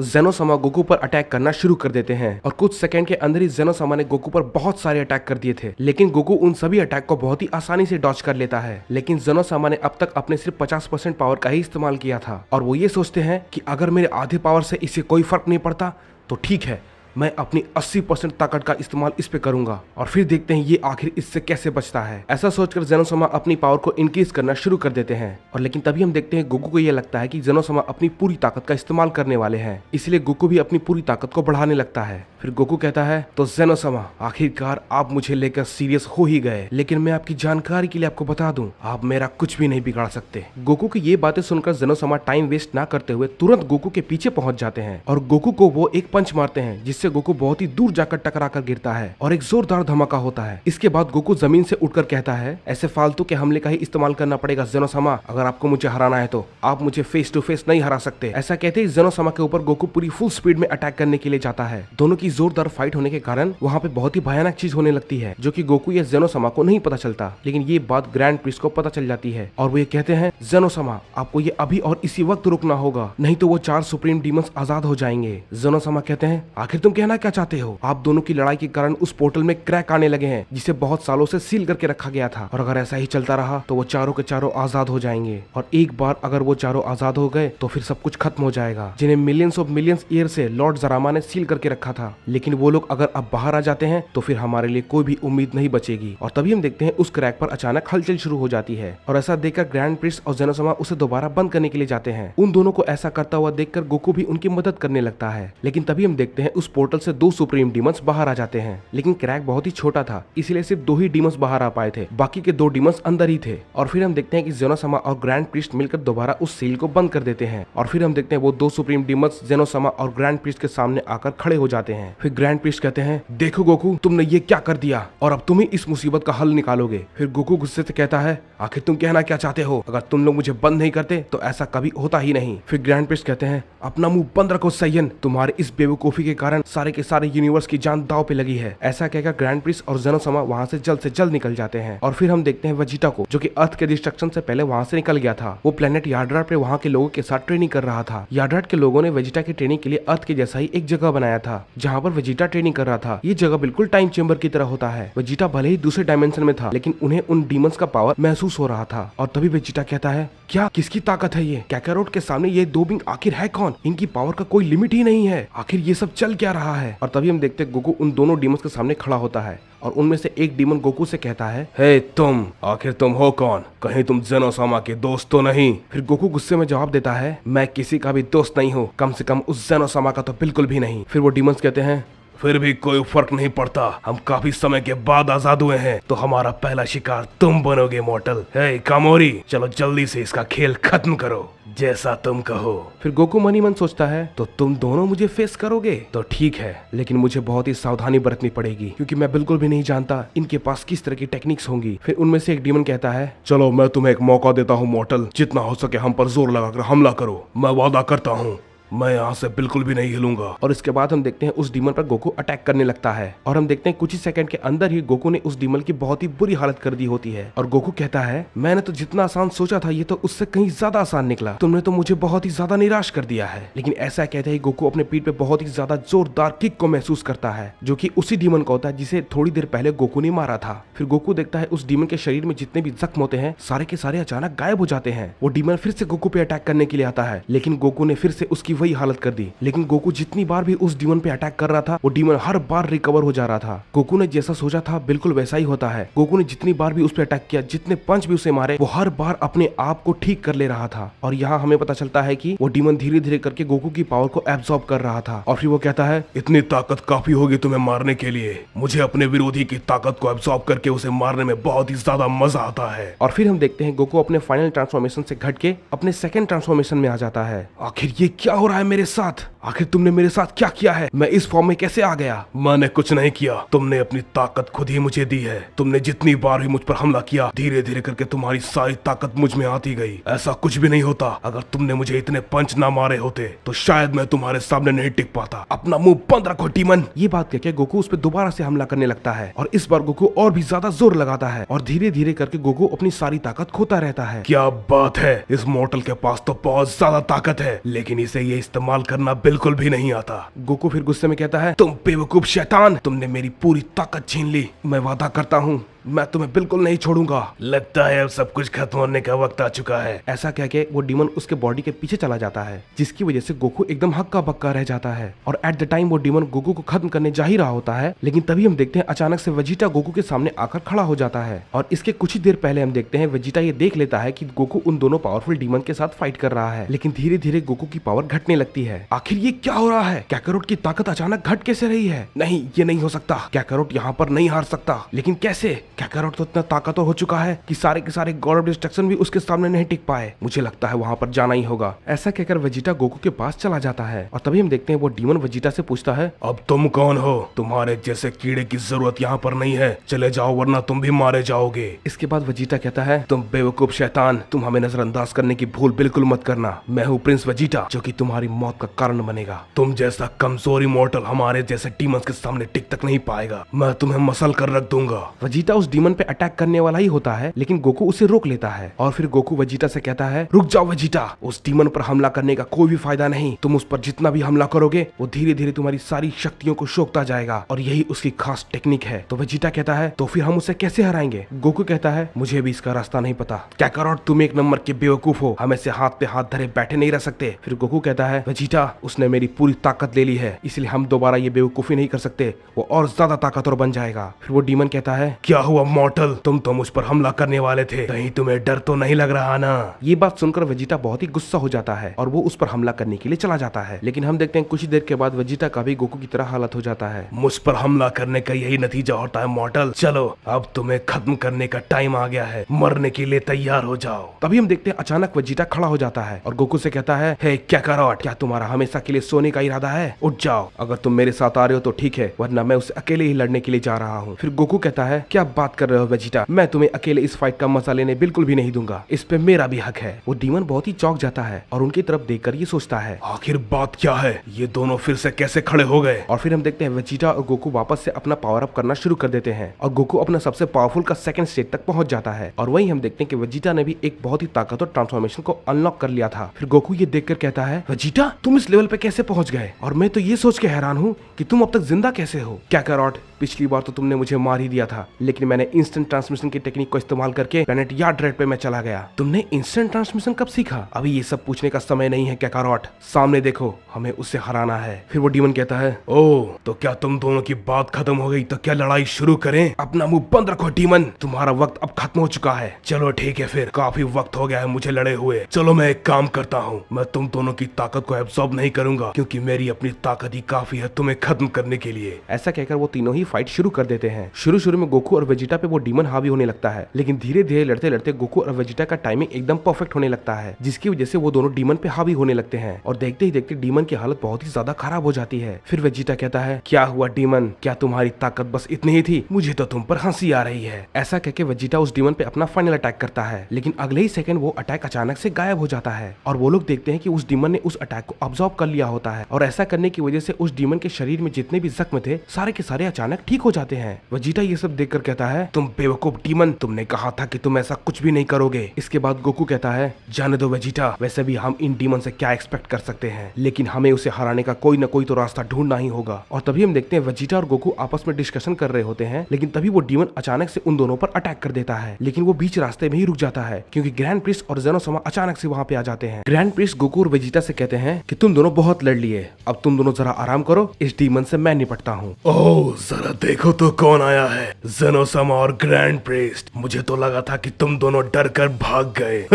जेनोसामा Goku पर attack करना शुरू कर देते हैं और कुछ सेकंड के अंदर ही जेनोसामा ने गोकू पर बहुत सारे अटैक कर दिए थे, लेकिन गोकू उन सभी अटैक को बहुत ही आसानी से डॉज कर लेता है। लेकिन जेनोसामा ने अब तक अपने सिर्फ 50% पावर का ही इस्तेमाल किया था और वो ये सोचते हैं कि अगर मेरे आधे पावर से इससे कोई फर्क नहीं पड़ता तो ठीक है, मैं अपनी 80% ताकत का इस्तेमाल इस पे करूंगा और फिर देखते हैं ये आखिर इससे कैसे बचता है। ऐसा सोचकर जेनोसामा अपनी पावर को इंक्रीज करना शुरू कर देते हैं और लेकिन तभी हम देखते हैं गोकू को ये लगता है कि जेनोसामा अपनी पूरी ताकत का इस्तेमाल करने वाले हैं, इसलिए गोकू भी अपनी पूरी ताकत को बढ़ाने लगता है। फिर गोकू कहता है, तो जेनोसामा आखिरकार आप मुझे लेकर सीरियस हो ही गए, लेकिन मैं आपकी जानकारी के लिए आपको बता दूं, आप मेरा कुछ भी नहीं बिगाड़ सकते। गोकू की ये बातें सुनकर जेनोसामा टाइम वेस्ट ना करते हुए तुरंत गोकू के पीछे पहुंच जाते हैं और गोकू को वो एक पंच मारते हैं जिससे गोकू बहुत ही दूर जाकर टकरा कर गिरता है और एक जोरदार धमाका होता है। इसके बाद गोकू जमीन से उठकर कहता है, ऐसे फालतू के हमले का ही इस्तेमाल करना पड़ेगा जेनोसामा, अगर आपको मुझे हराना है तो आप मुझे फेस टू फेस नहीं हरा सकते। ऐसा कहते ही जेनोसामा के ऊपर गोकू पूरी फुल स्पीड में अटैक करने के लिए जाता है। दोनों की जोरदार फाइट होने के कारण वहाँ पे बहुत ही भयानक चीज होने लगती है जो कि गोकू या जेनोसामा को नहीं पता चलता, लेकिन ये बात ग्रैंड प्रिस्ट को पता चल जाती है और वो ये कहते हैं, जेनोसामा आपको ये अभी और इसी वक्त रुकना होगा, नहीं तो वो 4 सुप्रीम डीमंस आजाद हो जाएंगे। जेनोसामा कहते हैं, आखिर तुम कहना क्या चाहते हो? आप दोनों की लड़ाई के कारण उस पोर्टल में क्रैक आने लगे हैं जिसे बहुत सालों से सील करके रखा गया था और अगर ऐसा ही चलता रहा तो वो चारों के चारों आजाद हो जाएंगे और एक बार अगर वो चारों आजाद हो गए तो फिर सब कुछ खत्म हो जाएगा जिन्हें मिलियंस ऑफ मिलियंस ईयर से लॉर्ड जरामा ने सील करके रखा था। लेकिन वो लोग अगर अब बाहर आ जाते हैं तो फिर हमारे लिए कोई भी उम्मीद नहीं बचेगी। और तभी हम देखते हैं उस क्रैक पर अचानक हलचल शुरू हो जाती है और ऐसा देखकर ग्रैंड प्रिस्ट और जेनोसामा उसे दोबारा बंद करने के लिए जाते हैं। उन दोनों को ऐसा करता हुआ देखकर गोकू भी उनकी मदद करने लगता है, लेकिन तभी हम देखते हैं उस पोर्टल से 2 सुप्रीम डीमंस बाहर आ जाते हैं, लेकिन क्रैक बहुत ही छोटा था इसलिए सिर्फ 2 ही डीमंस बाहर आ पाए थे, बाकी के 2 डीमंस अंदर ही थे। और फिर हम देखते हैं कि जेनोसामा और ग्रैंड प्रिस्ट मिलकर दोबारा उस सील को बंद कर देते हैं और फिर हम देखते हैं वो 2 सुप्रीम डीमंस जेनोसामा और ग्रैंड प्रिस्ट के सामने आकर खड़े हो जाते हैं। फिर ग्रैंड प्रिस्ट कहते हैं, देखो गोकू तुमने ये क्या कर दिया और अब तुम ही इस मुसीबत का हल निकालोगे। फिर गोकू गुस्से से कहता है, आखिर तुम कहना क्या चाहते हो? अगर तुम लोग मुझे बंद नहीं करते तो ऐसा कभी होता ही नहीं। फिर ग्रैंड प्रिस्ट कहते हैं, अपना मुंह बंद रखो सैयन, तुम्हारे इस बेवकूफी के कारण सारे के सारे यूनिवर्स की जान दांव पे लगी है। ऐसा कहकर ग्रैंड प्रिस्ट और जेनोसामा वहाँ से जल्द निकल जाते हैं और फिर हम देखते हैं वेजिटा को जो कि अर्थ के डिस्ट्रक्शन से पहले वहाँ से निकल गया था। वो प्लेनेट यार्ड्राट पे वहाँ के लोगों के साथ ट्रेनिंग कर रहा था। यार्ड्राट के लोगों ने वेजिटा की ट्रेनिंग के लिए अर्थ के जैसा ही एक जगह बनाया था जहाँ पर वेजिटा ट्रेनिंग कर रहा था। ये जगह बिल्कुल टाइम चेंबर की तरह होता है। वेजिटा भले ही दूसरे डायमेंशन में था लेकिन उन्हें उन डीमंस का पावर महसूस हो रहा था और तभी वेजिटा कहता है, क्या किसकी ताकत है ये? कैकारोट के सामने ये 2 बिंग आखिर है कौन? इनकी पावर का कोई लिमिट ही नहीं है, आखिर ये सब चल क्या रहा है? और तभी हम देखते हैं गोकू उन दोनों डीमंस के सामने खड़ा होता है और उनमें से एक डीमन गोकू से कहता है, हे तुम, आखिर तुम हो कौन? कहीं तुम जेनोसामा के दोस्त तो नहीं? फिर गोकू गुस्से में जवाब देता है, मैं किसी का भी दोस्त नहीं हूँ, कम से कम उस जेनोसामा का तो बिल्कुल भी नहीं। फिर वो डीमंस कहते हैं, फिर भी कोई फर्क नहीं पड़ता, हम काफी समय के बाद आजाद हुए हैं तो हमारा पहला शिकार तुम बनोगे मॉर्टल। हे कामोरी, चलो जल्दी से इसका खेल खत्म करो, जैसा तुम कहो। फिर गोकू मनी मन सोचता है, तो तुम दोनों मुझे फेस करोगे तो ठीक है, लेकिन मुझे बहुत ही सावधानी बरतनी पड़ेगी क्योंकि मैं बिल्कुल भी नहीं जानता इनके पास किस तरह की टेक्निक्स होंगी। फिर उनमें से एक डीमन कहता है, चलो मैं तुम्हें एक मौका देता हूँ मॉर्टल, जितना हो सके हम पर जोर लगाकर हमला करो, मैं वादा करता हूँ मैं यहाँ से बिल्कुल भी नहीं हिलूंगा। और इसके बाद हम देखते हैं उस डीमन पर गोकू अटैक करने लगता है और हम देखते हैं कुछ ही सेकंड के अंदर ही गोकू ने उस डीमन की बहुत ही बुरी हालत कर दी होती है और गोकू कहता है, मैंने तो जितना आसान सोचा था ये तो उससे कहीं ज्यादा आसान निकला, तुमने तो मुझे बहुत ही ज्यादा निराश कर दिया है। लेकिन ऐसा कहते ही गोकू अपने पीठ पे बहुत ही ज्यादा जोरदार किक को महसूस करता है जो कि उसी डीमन का होता है जिसे थोड़ी देर पहले गोकू ने मारा था। फिर गोकू देखता है उस डीमन के शरीर में जितने भी जख्म होते हैं सारे के सारे अचानक गायब हो जाते हैं। वो डीमन फिर से गोकू पे अटैक करने के लिए आता है लेकिन गोकू ने फिर से उसकी वही हालत कर दी। लेकिन गोकू जितनी बार भी उस डीमन पे अटैक कर रहा था वो डीमन हर बार रिकवर हो जा रहा था। गोकू ने जैसा सोचा था बिल्कुल वैसा ही होता है। गोकू ने जितनी बार भी उस पे अटैक किया, जितने पंच भी उसे मारे, वो हर बार अपने आप को ठीक कर ले रहा था। और यहाँ हमें पता चलता है कि वो डीमन धीरे धीरे करके गोकू की पावर को एब्सॉर्ब कर रहा था। और फिर वो कहता है, इतनी ताकत काफी होगी तुम्हें मारने के लिए, मुझे अपने विरोधी की ताकत को एब्सॉर्ब करके उसे मारने में बहुत ही ज्यादा मजा आता है। और फिर हम देखते हैं गोकू अपने फाइनल ट्रांसफॉर्मेशन से घट के अपने सेकंड ट्रांसफॉर्मेशन में आ जाता है। आखिर ये क्या हो रहा है मेरे साथ? आखिर तुमने मेरे साथ क्या किया है? मैं इस फॉर्म में कैसे आ गया? मैंने कुछ नहीं किया, तुमने अपनी ताकत खुद ही मुझे दी है। तुमने जितनी बार भी मुझ पर हमला किया धीरे धीरे करके तुम्हारी सारी ताकत मुझ में आती गई। ऐसा कुछ भी नहीं होता, अगर तुमने मुझे इतने पंच ना मारे होते तो शायद मैं तुम्हारे सामने नहीं टिक पाता। अपना मुंह बंद रखो डीमन। ये बात कहकर गोकू उस पर दोबारा से हमला करने लगता है और इस बार गोकू और भी ज्यादा जोर लगाता है और धीरे धीरे करके गोकू अपनी सारी ताकत खोता रहता है। क्या बात है, इस मॉर्टल के पास तो बहुत ज्यादा ताकत है, लेकिन इसे ये इस्तेमाल करना बिल्कुल भी नहीं आता। गोकू फिर गुस्से में कहता है, तुम बेवकूफ शैतान, तुमने मेरी पूरी ताकत छीन ली। मैं वादा करता हूँ मैं तुम्हें बिल्कुल नहीं छोड़ूंगा। लगता है अब सब कुछ खत्म होने का वक्त आ चुका है। ऐसा कह के वो डीमन उसके बॉडी के पीछे चला जाता है, जिसकी वजह से गोकू एकदम हक्का बक्का रह जाता है। और एट द टाइम वो डीमन गोकू को खत्म करने जा ही रहा होता है, लेकिन तभी हम देखते हैं अचानक से वेजिटा गोकू के सामने आकर खड़ा हो जाता है। और इसके कुछ ही देर पहले हम देखते हैं वेजिटा ये देख लेता है कि गोकू उन दोनों पावरफुल डीमन के साथ फाइट कर रहा है, लेकिन धीरे धीरे गोकू की पावर घटने लगती है। आखिर ये क्या हो रहा है? कैकारोट की ताकत अचानक घट कैसे रही है? नहीं, ये नहीं हो सकता। कैकारोट यहाँ पर नहीं हार सकता। लेकिन कैसे? कैकारोट तो इतना ताकतवर हो चुका है कि सारे के सारे गॉड ऑफ डिस्ट्रक्शन भी उसके सामने नहीं टिक पाए। मुझे लगता है वहां पर जाना ही होगा। ऐसा कहकर वेजिटा गोकू के पास चला जाता है और तभी हम देखते हैं वो डीमन वेजिटा से पूछता है, अब तुम कौन हो? तुम्हारे जैसे कीड़े की जरूरत यहाँ पर नहीं है। चले जाओ वरना तुम भी मारे जाओगे। इसके बाद वेजिटा कहता है, तुम बेवकूफ शैतान, तुम हमें नजरअंदाज करने की भूल बिल्कुल मत करना। मैं हूँ प्रिंस वेजिटा, जो कि तुम्हारी मौत का कारण बनेगा। तुम जैसा कमजोर इमॉर्टल हमारे जैसे डीमंस के सामने टिक तक नहीं पाएगा। मैं तुम्हें मसल कर रख दूंगा। वेजिटा उस डीमन पे अटैक करने वाला ही होता है, लेकिन गोकू उसे रोक लेता है। और फिर गोकू वेजिटा से कहता है, रुक जाओ वेजिटा, उस डीमन पर हमला करने का कोई भी फायदा नहीं। तुम उस पर जितना भी हमला करोगे वो धीरे धीरे तुम्हारी सारी शक्तियों को सोखता जाएगा और यही उसकी खास टेक्निक है। तो वेजिटा कहता है, तो फिर हम उसे कैसे हराएंगे? गोकू कहता है, मुझे भी इसका रास्ता नहीं पता। कैकारोट, तुम एक नंबर के बेवकूफ हो, हम ऐसे हाथ पे हाथ धरे बैठे नहीं रह सकते। फिर गोकू कहता है, वेजिटा, उसने मेरी पूरी ताकत ले ली है, इसलिए हम दोबारा ये बेवकूफी नहीं कर सकते, वो और ज्यादा ताकतवर बन जाएगा। फिर वो डीमन कहता है, क्या हुआ मॉर्टल, तुम तो मुझ पर हमला करने वाले थे, कहीं तुम्हें डर तो नहीं लग रहा ना? ये बात सुनकर वेजिटा बहुत ही गुस्सा हो जाता है और वो उस पर हमला करने के लिए चला जाता है। लेकिन हम देखते हैं कुछ ही देर के बाद वेजिटा का भी गोकू की तरह हालत हो जाता है। मुझ पर हमला करने का यही नतीजा होता है मॉर्टल। चलो अब तुम्हें खत्म करने का टाइम आ गया है, मरने के लिए तैयार हो जाओ। तभी हम देखते हैं अचानक वेजिटा खड़ा हो जाता है और गोकू से कहता है, हे कैकारोट, क्या तुम्हारा हमेशा के लिए सोने का इरादा है? उठ जाओ, अगर तुम मेरे साथ आ रहे हो तो ठीक है, वरना मैं उसे अकेले ही लड़ने के लिए जा रहा हूँ। फिर गोकू कहता है, क्या बात कर रहे हो वेजिटा, मैं तुम्हें अकेले इस फाइट का मजा लेने बिल्कुल भी नहीं दूंगा, इस पे मेरा भी हक है। वो डीमन बहुत ही चौंक जाता है और उनकी तरफ देखकर ये सोचता है, आखिर बात क्या है? ये दोनों फिर से कैसे खड़े हो गए? और फिर हम देखते हैं वेजिटा और गोकू वापस से अपना पावर अप करना शुरू कर देते हैं और गोकू अपना सबसे पावरफुल का सेकंड स्टेज तक पहुंच जाता है। और वहीं हम देखते हैं कि वेजिटा ने भी एक बहुत ही ताकतवर ट्रांसफॉर्मेशन को अनलॉक कर लिया था। फिर गोकू ये देखकर कहता है, वेजिटा, तुम इस लेवल पे कैसे पहुंच गए? और मैं तो ये सोच के हैरान हूँ कि तुम अब तक जिंदा कैसे हो? कैकारोट, पिछली बार तो तुमने मुझे मार ही दिया था, लेकिन मैंने इंस्टेंट ट्रांसमिशन की टेक्निक को इस्तेमाल करके प्लेनेट यार्ड्रेड पे मैं चला गया। तुमने इंस्टेंट ट्रांसमिशन कब सीखा? अभी ये सब पूछने का समय नहीं है कैकारोट, सामने देखो, हमें उससे हराना है। फिर वो डीमन कहता है, ओह, तो क्या तुम दोनों की बात खत्म हो गई? तो क्या लड़ाई शुरू करें? अपना मुंह बंद रखो डीमन, तुम्हारा वक्त अब खत्म हो चुका है। चलो ठीक है, फिर काफी वक्त हो गया है मुझे लड़े हुए। चलो मैं एक काम करता हूँ, मैं तुम दोनों की ताकत को एब्सॉर्ब नहीं करूंगा, क्योंकि मेरी अपनी ताकत ही काफी है तुम्हें खत्म करने के लिए। ऐसा कहकर वो तीनों ही फाइट शुरू कर देते हैं। शुरू में गोकू और वेजिटा पे वो डीमन हावी होने लगता है, लेकिन धीरे धीरे लड़ते लड़ते गोकू और वेजिटा का टाइमिंग एकदम परफेक्ट होने लगता है, जिसकी वजह से वो दोनों डीमन पे हावी होने लगते हैं और देखते ही देखते डीमन की हालत बहुत ही ज्यादा खराब हो जाती है। फिर वेजिटा कहता है, क्या हुआ डीमन, क्या तुम्हारी ताकत बस इतनी ही थी? मुझे तो तुम पर हंसी आ रही है। ऐसा कहकर वेजिटा उस डीमन पे अपना फाइनल अटैक करता है, लेकिन अगले ही सेकंड वो अटैक अचानक से गायब हो जाता है और वो लोग देखते हैं कि उस डीमन ने उस अटैक को अब्सॉर्ब कर लिया होता है। और ऐसा करने की वजह से उस डीमन के शरीर में जितने भी जख्म थे सारे के सारे अचानक ठीक हो जाते हैं। वेजिटा ये सब देखकर कहता है, तुम बेवकूफ डीमन, तुमने कहा था कि तुम ऐसा कुछ भी नहीं करोगे। इसके बाद गोकू कहता है, जाने दो वेजिटा, वैसे भी हम इन डीमन से क्या एक्सपेक्ट कर सकते हैं, लेकिन हमें उसे हराने का कोई न कोई तो रास्ता ढूंढना ही होगा। और तभी हम देखते हैं वेजिटा और गोकू आपस में डिस्कशन कर रहे होते हैं, लेकिन तभी वो डीमन अचानक से उन दोनों पर अटैक कर देता है, लेकिन वो बीच रास्ते में ही रुक जाता है क्योंकि ग्रैंड प्रिस्ट और ज़ेनोसामा अचानक से वहाँ पे आ जाते हैं। ग्रैंड प्रिस्ट गोकू और वेजिटा से कहते हैं कि तुम दोनों बहुत लड़ लिए, अब तुम दोनों जरा आराम करो, इस डीमन से मैं निपटता हूँ। ओह, जरा देखो तो कौन आया है, ज़ेनोसामा और ग्रैंड प्रिस्ट। मुझे तो लगा था कि तुम दोनों डर कर भाग गए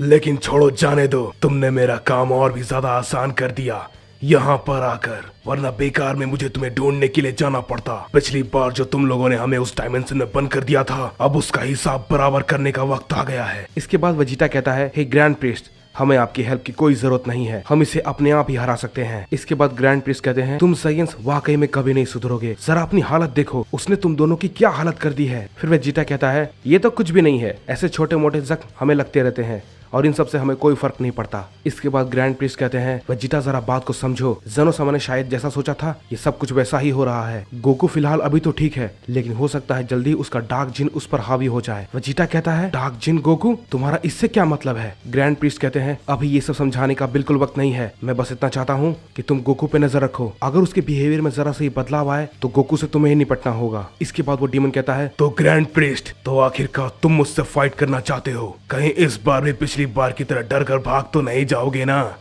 लेकिन छोड़ो, जाने दो, तुमने मेरा काम और भी ज्यादा आसान कर दिया यहाँ पर आकर, वरना बेकार में मुझे तुम्हें ढूंढने के लिए जाना पड़ता। पिछली बार जो तुम लोगों ने हमें उस डायमेंशन में बंद कर दिया था, अब उसका हिसाब बराबर करने का वक्त आ गया है। इसके बाद वेजिटा कहता है, हे ग्रैंड प्रिस्ट, हमें आपकी हेल्प की कोई जरूरत नहीं है, हम इसे अपने आप ही हरा सकते हैं। इसके बाद ग्रैंड प्रिस्ट कहते हैं, तुम साइंस वाकई में कभी नहीं सुधरोगे, जरा अपनी हालत देखो, उसने तुम दोनों की क्या हालत कर दी है। फिर वेजिटा कहता है, ये तो कुछ भी नहीं है, ऐसे छोटे मोटे जख्म हमें लगते रहते हैं, और इन सब से हमें कोई फर्क नहीं पड़ता। इसके बाद ग्रैंड प्रिस्ट कहते हैं वेजिटा जरा बात को समझो, ज़ेनोसामा ने शायद जैसा सोचा था ये सब कुछ वैसा ही हो रहा है। गोकू फिलहाल अभी तो ठीक है, लेकिन हो सकता है जल्दी उसका डार्क जिन उस पर हावी हो जाए। वेजिटा कहता है डार्क जिन गोकू, तुम्हारा इससे क्या मतलब है? ग्रैंड प्रिस्ट कहते हैं अभी ये सब समझाने का बिल्कुल वक्त नहीं है, मैं बस इतना चाहता हूँ कि तुम गोकू पे नजर रखो, अगर उसके बिहेवियर में जरा सा बदलाव आए तो गोकू से तुम्हें ही निपटना होगा। इसके बाद वो डीमन कहता है तो ग्रैंड प्रिस्ट, तो आखिरकार तुम मुझसे फाइट करना चाहते हो? कहीं इस बार भी पिछली बार की तरह डर कर भाग तो नहीं जाओगे ना?